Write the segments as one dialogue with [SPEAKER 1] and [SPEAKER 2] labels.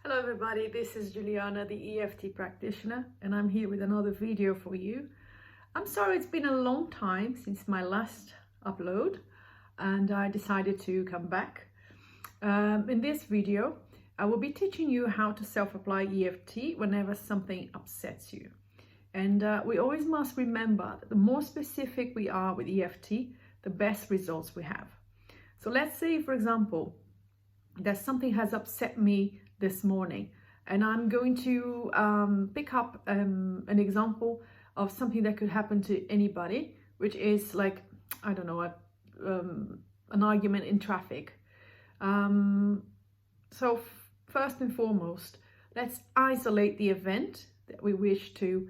[SPEAKER 1] Hello everybody, this is Juliana, the EFT practitioner, and I'm here with another video for you. I'm sorry it's been a long time since my last upload and I decided to come back. In this video, I will be teaching you how to self-apply EFT whenever something upsets you. And we always must remember that the more specific we are with EFT, the best results we have. So let's say, for example, that something has upset me this morning, and I'm going to pick up an example of something that could happen to anybody, which is like, I don't know, an argument in traffic. So first and foremost, let's isolate the event that we wish to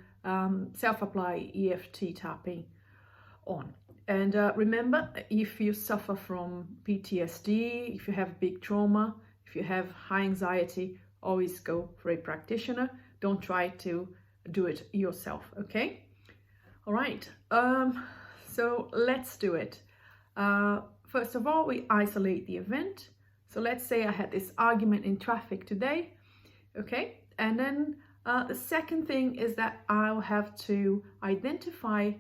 [SPEAKER 1] self-apply EFT tapping on. And remember, if you suffer from PTSD, if you have big trauma, if you have high anxiety, always go for a practitioner. Don't try to do it yourself, okay? All right, so let's do it. First of all, we isolate the event. So let's say I had this argument in traffic today, okay? And then the second thing is that I'll have to identify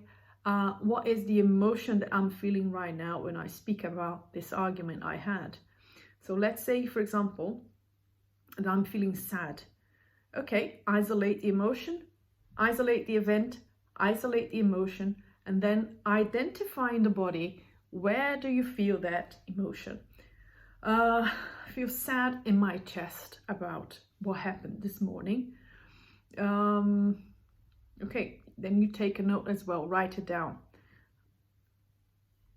[SPEAKER 1] what is the emotion that I'm feeling right now when I speak about this argument I had. So let's say, for example, that I'm feeling sad. Okay, isolate the emotion, isolate the event, isolate the emotion, and then identify in the body, where do you feel that emotion? I feel sad in my chest about what happened this morning. Okay, then you take a note as well, write it down.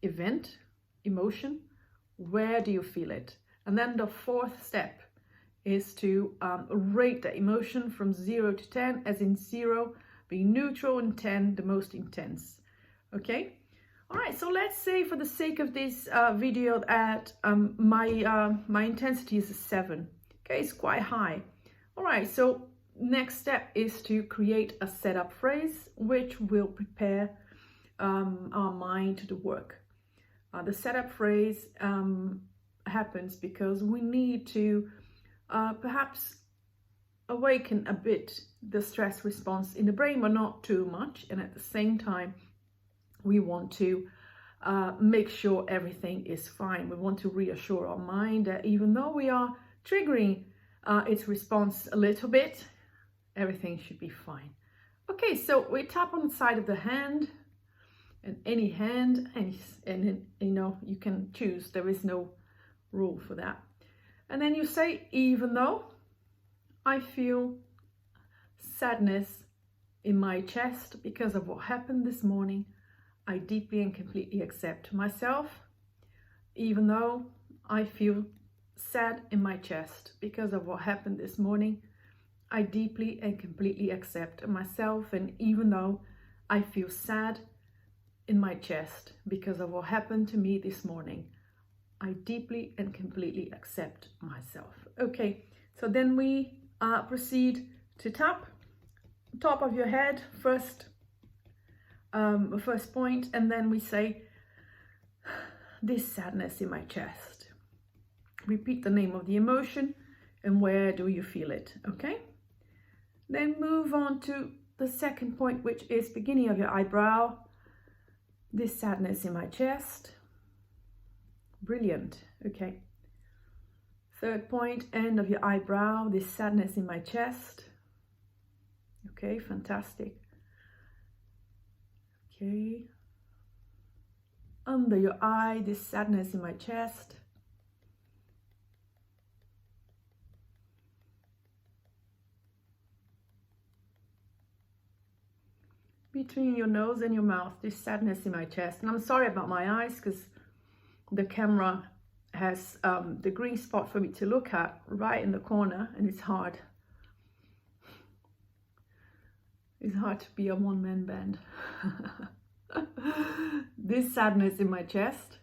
[SPEAKER 1] Event, emotion, where do you feel it? And then the fourth step is to rate the emotion from 0 to 10, as in 0 being neutral and 10 the most intense. Okay, all right, so let's say for the sake of this video that my intensity is a 7. Okay, it's quite high. All right, so next step is to create a setup phrase which will prepare our mind to the work. The setup phrase happens because we need to perhaps awaken a bit the stress response in the brain, but not too much, and at the same time we want to make sure everything is fine. We want to reassure our mind that even though we are triggering its response a little bit, everything should be fine. Okay, so we tap on the side of the hand, and any hand, and you know, you can choose, there is no rule for that. And then you say, even though I feel sadness in my chest because of what happened this morning, I deeply and completely accept myself. Even though I feel sad in my chest because of what happened this morning, I deeply and completely accept myself. And even though I feel sad in my chest because of what happened to me this morning, I deeply and completely accept myself. Okay, so then we proceed to tap top of your head first point, and then we say, this sadness in my chest. Repeat the name of the emotion and where do you feel it, okay? Then move on to the second point, which is beginning of your eyebrow. This sadness in my chest. Brilliant, okay. Third point, end of your eyebrow, this sadness in my chest. Okay, fantastic. Okay. Under your eye, this sadness in my chest. Between your nose and your mouth, this sadness in my chest. And I'm sorry about my eyes because the camera has the green spot for me to look at right in the corner, and it's hard. It's hard to be a one-man band. This sadness in my chest.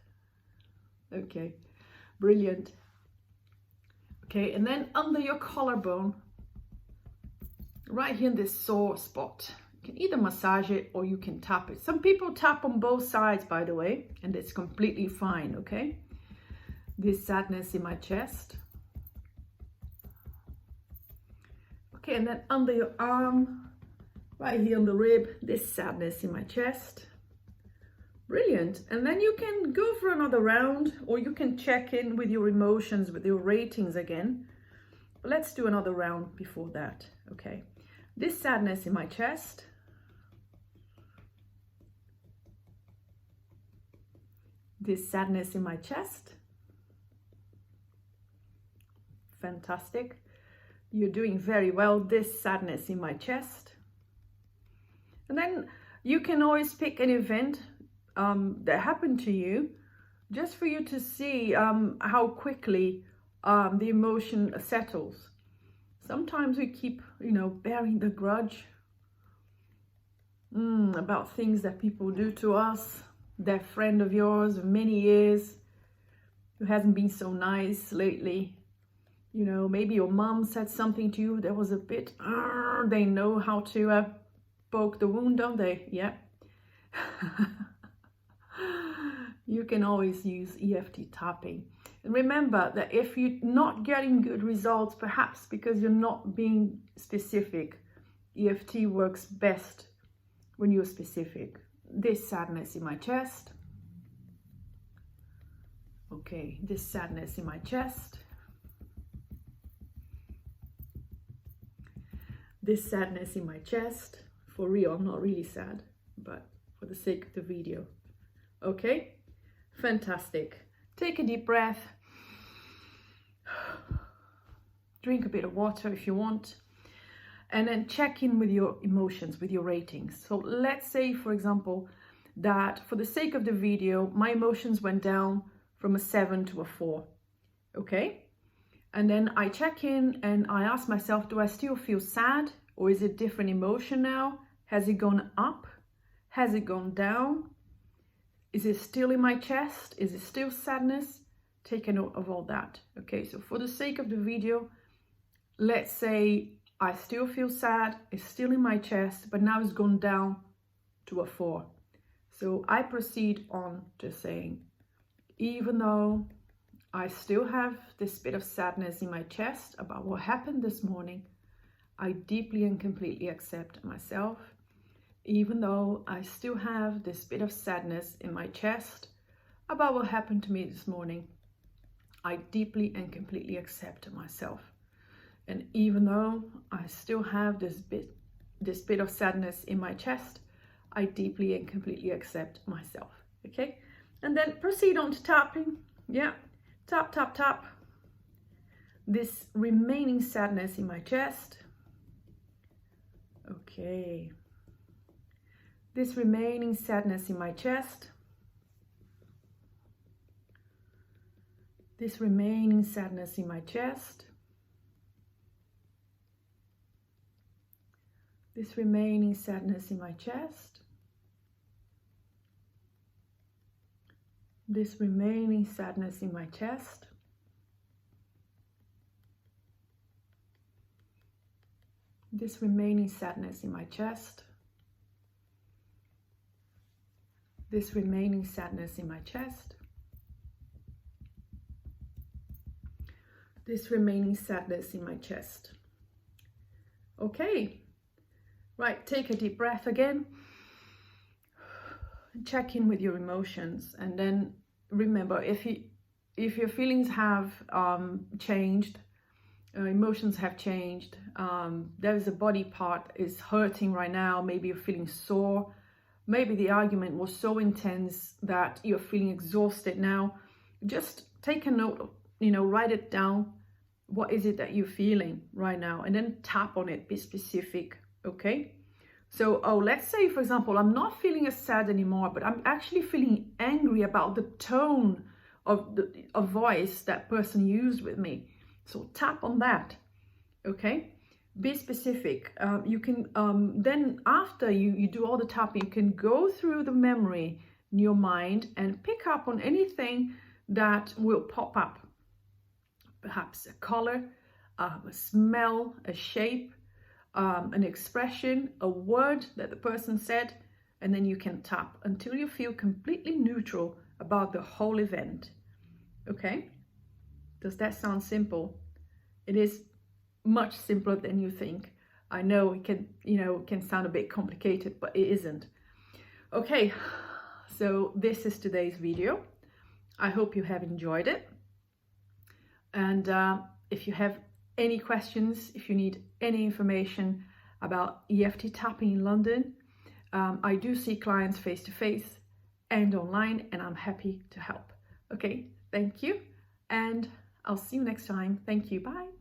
[SPEAKER 1] Okay, brilliant. Okay, and then under your collarbone, right here in this sore spot. You can either massage it or you can tap it. Some people tap on both sides, by the way, and it's completely fine, okay? This sadness in my chest. Okay, and then under your arm, right here on the rib, this sadness in my chest. Brilliant. And then you can go for another round, or you can check in with your emotions, with your ratings again. But let's do another round before that. Okay, this sadness in my chest. This sadness in my chest. Fantastic. You're doing very well. This sadness in my chest. And then you can always pick an event that happened to you, just for you to see how quickly the emotion settles. Sometimes we keep, bearing the grudge about things that people do to us. That friend of yours of many years who hasn't been so nice lately. Maybe your mom said something to you that was a bit, they know how to poke the wound, don't they? Yeah. You can always use EFT tapping. And remember that if you're not getting good results, perhaps because you're not being specific, EFT works best when you're specific. This sadness in my chest. Okay, this sadness in my chest. This sadness in my chest. For real, I'm not really sad, but for the sake of the video. Okay, fantastic. Take a deep breath. Drink a bit of water if you want. And then check in with your emotions, with your ratings. So let's say, for example, that for the sake of the video, my emotions went down from a 7 to a 4. Okay? And then I check in and I ask myself, do I still feel sad? Or is it different emotion now? Has it gone up? Has it gone down? Is it still in my chest? Is it still sadness? Take a note of all that. Okay, so for the sake of the video, let's say I still feel sad, it's still in my chest, but now it's gone down to a 4. So I proceed on to saying, even though I still have this bit of sadness in my chest about what happened this morning, I deeply and completely accept myself. Even though I still have this bit of sadness in my chest about what happened to me this morning, I deeply and completely accept myself. And even though I still have this bit of sadness in my chest, I deeply and completely accept myself. Okay? And then proceed on to tapping. Yeah. Tap, tap, tap. This remaining sadness in my chest. Okay. This remaining sadness in my chest. This remaining sadness in my chest. This remaining sadness in my chest. This remaining sadness in my chest. This remaining sadness in my chest. This remaining sadness in my chest. This remaining sadness in my chest. Okay. Right, take a deep breath again. Check in with your emotions, and then remember, if your feelings have changed, emotions have changed, there is a body part is hurting right now, maybe you're feeling sore, maybe the argument was so intense that you're feeling exhausted now, just take a note, write it down. What is it that you're feeling right now? And then tap on it, be specific. Okay, so let's say, for example, I'm not feeling as sad anymore, but I'm actually feeling angry about the tone of voice that person used with me. So tap on that. Okay, be specific. You can then, after you do all the tapping, you can go through the memory in your mind and pick up on anything that will pop up. Perhaps a color, a smell, a shape, an expression, a word that the person said, and then you can tap until you feel completely neutral about the whole event. Okay? Does that sound simple? It is much simpler than you think. I know it can, can sound a bit complicated, but it isn't. Okay, so this is today's video. I hope you have enjoyed it. And if you have any questions, if you need any information about EFT tapping in London, I do see clients face to face and online, and I'm happy to help. Okay, thank you, and I'll see you next time. Thank you, bye.